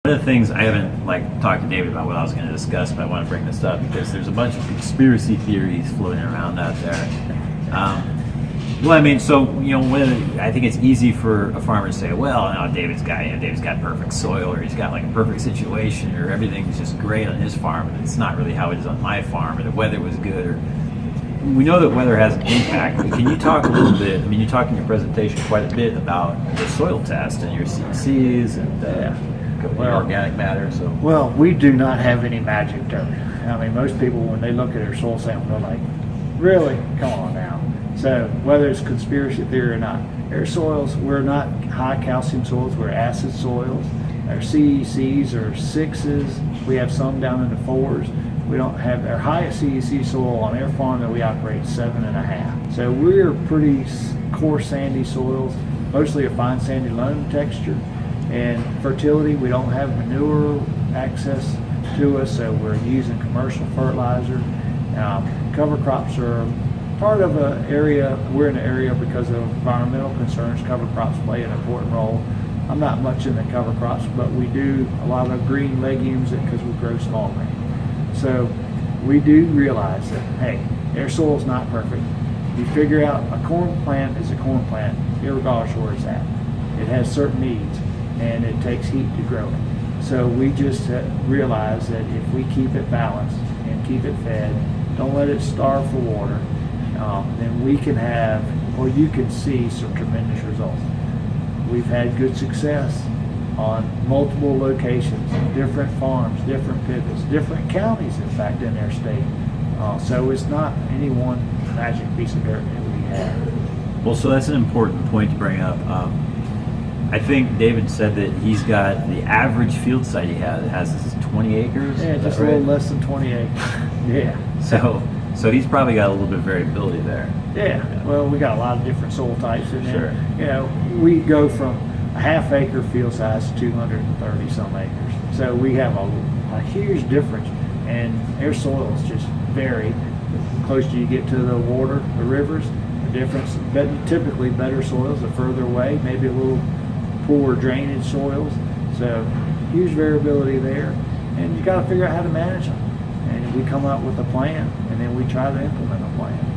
One of the things I haven't talked to David about what I was going to discuss, but I want to bring this up because there's a bunch of conspiracy theories floating around out there. Well, I mean, so I think it's easy for a farmer to say, well, no, David's got perfect soil, or he's got like a perfect situation, or everything's just great on his farm, and it's not really how it is on my farm, or the weather was good, or we know that weather has an impact. But can you talk a little bit? I mean, you talk in your presentation quite a bit about the soil test and your CCs and organic matter. So well, we do not have any magic to it. I mean, most people when they look at their soil sample, they're like, really? Come on now. So whether it's conspiracy theory or not, our soils, we're not high calcium soils, we're acid soils. Our CECs are 6s. We have some down in the 4s. We don't have our highest CEC soil on our farm that we operate 7.5. So we're pretty coarse sandy soils, mostly a fine sandy loam texture. And fertility, we don't have manure access to us, so we're using commercial fertilizer. Cover crops are part of an area. We're in an area because of environmental concerns. Cover crops play an important role. I'm not much in the cover crops, but we do a lot of green legumes because we grow small grain. So we do realize that, hey, our soil's not perfect. You figure out a corn plant is a corn plant, regardless of where it's at. It has certain needs, and it takes heat to grow it. So we just realize that if we keep it balanced and keep it fed, don't let it starve for water, then we can have, or you can see some tremendous results. We've had good success on multiple locations, different farms, different pivots, different counties, in fact, in our state. So it's not any one magic piece of dirt that we have. Well, so that's an important point to bring up. I think David said that he's got the average field site he has is 20 acres. Yeah, just a little less than 20 acres. Yeah. So he's probably got a little bit of variability there. Yeah. Well, we got a lot of different soil types in there. Sure. We go from a half-acre field size to 230 some acres. So we have a huge difference, and our soils just vary. The closer you get to the water, the rivers, the difference. But typically, better soils the further away, maybe a little poor drainage soils. So huge variability there, and you got to figure out how to manage them. And we come up with a plan, and then we try to implement a plan.